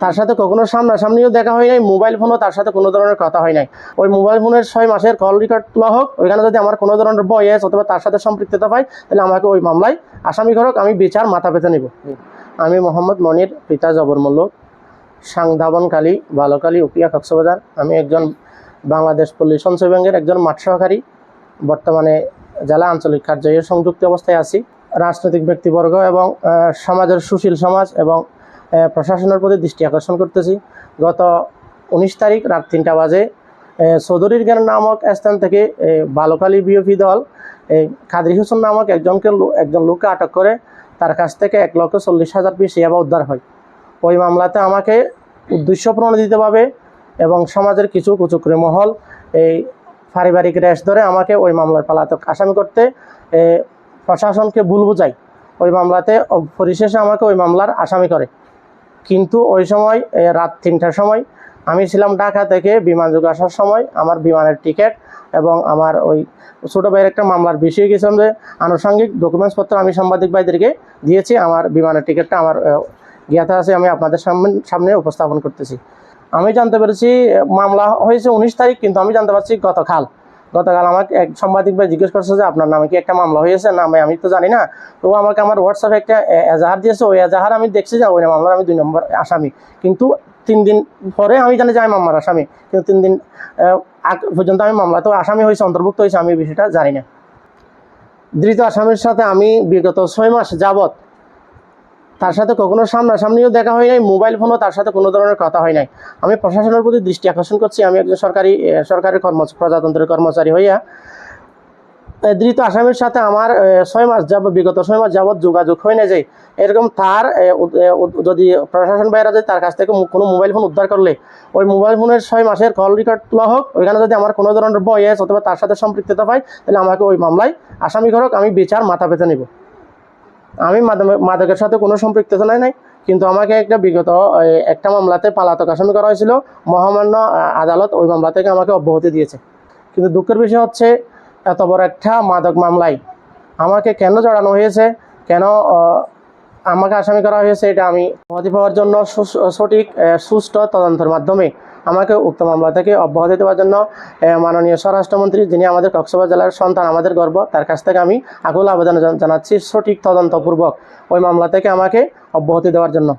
তার সাথে কখনো সামনাসামনিও দেখা হয় নাই, মোবাইল ফোনও তার সাথে কোনো ধরনের কথা হয় নাই। ওই মোবাইল ফোনের 6 মাসের কল রেকর্ড তোলা হোক, ওইখানে যদি আমার কোনো ধরনের ভয়েস অথবা তার সাথে সম্পৃক্ততা পাই, তাহলে আমাকে ওই মামলায় আসামি করুক, আমি বিচার মাথা পেতে নিব। আমি মোহাম্মদ মনির, পিতা জবর মোল্লক, সাংধাবনকালী বালকালী উপিয়া কক্সবাজার। আমি একজন বাংলাদেশ পল্লী সঞ্চয় ব্যাংকের একজন মাঠ সহকারী, বর্তমানে জেলা আঞ্চলিক কার্যালয়ে সংযুক্ত অবস্থায় আছি। রাজনৈতিক ব্যক্তিবর্গ এবং সমাজের সুশীল সমাজ এবং প্রশাসনের প্রতি দৃষ্টি আকর্ষণ করতেছি। গত 19 তারিখ রাত 3টা বাজে চৌধুরীর জ্ঞান নামক স্থান থেকে বালকালী বিওপি দল কাদরি হোসেন নামক একজন লোককে আটক করে তার কাছ থেকে 1,40,000 পিস ইয়াবা উদ্ধার হয়। ওই মামলাতে আমাকে উদ্দেশ্য প্রণোদিতভাবে এবং সমাজের কিছু কুচক্রী মহল এই পারিবারিক রেশ ধরে আমাকে ওই মামলার পলাতক আসামি করতে প্রশাসনকে ভুল বোঝায়। ওই মামলাতে পরিশেষে আমাকে ওই মামলার আসামি করে। কিন্তু ওই সময় রাত 3টার সময় আমি ছিলাম ঢাকা থেকে বিমানযোগে আসার সময় আমার বিমানের টিকিট এবং আমার ওই ছোটো ভাইয়ের একটা মামলার বিষয়ে গেছিলাম যে আনুষঙ্গিক ডকুমেন্টসপত্র আমি সাংবাদিক ভাইদেরকে দিয়েছি। আমার বিমানের টিকিটটা আমার জ্ঞাতা আছে, আমি আপনাদের সামনে উপস্থাপন করতেছি। আমি জানতে পেরেছি মামলা হয়েছে 19 তারিখ, কিন্তু আমি জানতে পারছি গতকাল আমাকে এক সাংবাদিক ভাই জিজ্ঞেস করছে যে আপনার নামে কি একটা মামলা হয়েছে? না আমি তো জানি না। তো আমাকে আমার হোয়াটসঅ্যাপে একটা এজাহার দিয়েছে, ওই এজাহার আমি দেখছি যে ওই মামলার আমি 2 নম্বর আসামি। কিন্তু 3 দিন পরে আমি জানি যে আমি মামলার আসামি, কিন্তু 3 দিন পর্যন্ত আমি মামলাতেও আসামি হয়েছে, অন্তর্ভুক্ত হয়েছে, আমি এই বিষয়টা জানি না। ধৃত আসামির সাথে আমি বিগত 6 মাস যাবৎ তার সাথে কখনো সামনাসামনিও দেখা হয় নাই, মোবাইল ফোনও তার সাথে কোনো ধরনের কথা হয় নাই। আমি প্রশাসনের প্রতি দৃষ্টি আকর্ষণ করছি। আমি একজন সরকারি প্রজাতন্ত্রের কর্মচারী হইয়া ধৃত আসামির সাথে আমার বিগত 6 মাস যাবৎ যোগাযোগ হয় না। যে এরকম তার যদি প্রশাসন বাইরে যদি তার কাছ থেকে কোনো মোবাইল ফোন উদ্ধার করলে ওই মোবাইল ফোনের 6 মাসের কল রেকর্ড তোলা হোক, ওইখানে যদি আমার কোনো ধরনের ভয়েস অথবা তার সাথে সম্পৃক্ততা পাই, তাহলে আমাকে ওই মামলায় আসামি করুক, আমি বিচার মাথা পেতে নিব। আমি মাদকের সাথে কোনো সম্পৃক্ততা নাই, কিন্তু আমাকে বিগত একটা মামলাতে পলাতক আসামি করা হয়েছিল। মহামান্য আদালত ওই মামলা থেকে আমাকে অব্যাহতি দিয়েছে। কিন্তু দুঃখের বিষয় হচ্ছে এত বড় একটা মাদক মামলায় আমাকে কেন জড়ানো হয়েছে, কেন আমাকে আসামি করা হয়েছে, এটা আমি অব্যাহতি পাওয়ার জন্য সঠিক সুষ্ঠু তদন্তের মাধ্যমে আমাকে উক্ত মামলা থেকে অব্যাহতি দেওয়ার জন্য মাননীয় স্বরাষ্ট্রমন্ত্রী, যিনি আমাদের কক্সবাজার জেলার সন্তান, আমাদের গর্ব, তার কাছ থেকে আমি আকুল আবেদন জানাচ্ছি সঠিক তদন্তপূর্বক ওই মামলা থেকে আমাকে অব্যাহতি দেওয়ার জন্য।